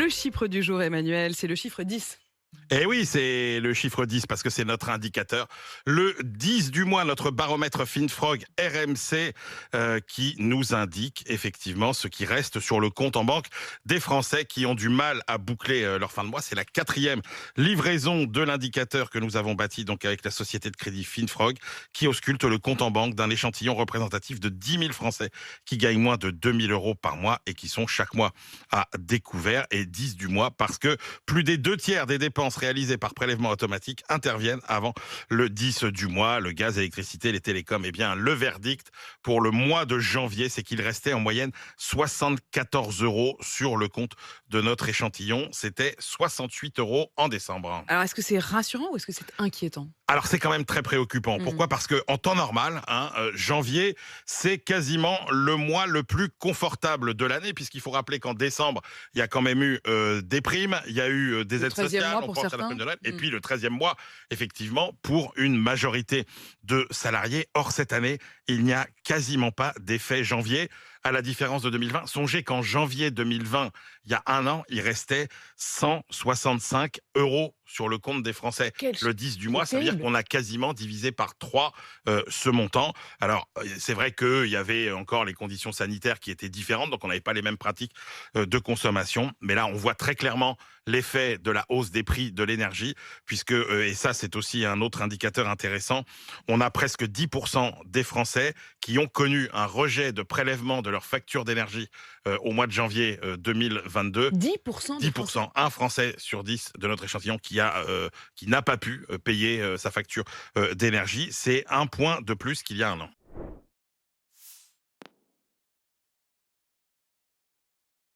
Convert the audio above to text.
Le chiffre du jour, Emmanuel, c'est le chiffre 10. Et oui, c'est le chiffre 10 parce que c'est notre indicateur. Le 10 du mois, notre baromètre FinFrog RMC qui nous indique effectivement ce qui reste sur le compte en banque des Français qui ont du mal à boucler leur fin de mois. C'est la 4e livraison de l'indicateur que nous avons bâti donc avec la société de crédit FinFrog qui ausculte le compte en banque d'un échantillon représentatif de 10 000 Français qui gagnent moins de 2 000 euros par mois et qui sont chaque mois à découvert. Et 10 du mois parce que plus des 2/3 des dépenses réalisées par prélèvement automatique interviennent avant le 10 du mois. Le gaz, l'électricité, les télécoms. Eh bien, le verdict pour le mois de janvier, c'est qu'il restait en moyenne 74 euros sur le compte de notre échantillon. C'était 68 euros en décembre. Alors, est-ce que c'est rassurant ou est-ce que c'est inquiétant? Alors c'est quand même très préoccupant. Pourquoi ? Parce que en temps normal, janvier, c'est quasiment le mois le plus confortable de l'année, puisqu'il faut rappeler qu'en décembre, il y a quand même eu des primes, il y a eu des Le aides 13e sociales, mois on pour pense à la certains. prime de Noël, et puis le 13e mois, effectivement, pour une majorité de salariés. Or, cette année, il n'y a quasiment pas d'effet janvier, à la différence de 2020. Songez qu'en janvier 2020, il y a un an, il restait 165 euros sur le compte des Français. Quel Le 10 du c'est mois, ça veut dire terrible. qu'on a quasiment divisé par 3 ce montant. Alors, c'est vrai qu'il y avait encore les conditions sanitaires qui étaient différentes, donc on n'avait pas les mêmes pratiques de consommation. Mais là, on voit très clairement l'effet de la hausse des prix de l'énergie, puisque, et ça c'est aussi un autre indicateur intéressant, on a presque 10% des Français qui ont connu un rejet de prélèvement de leur facture d'énergie au mois de janvier 2022. 10% des Français. 10%, un Français sur 10 de notre échantillon qui n'a pas pu payer sa facture d'énergie. C'est un point de plus qu'il y a un an.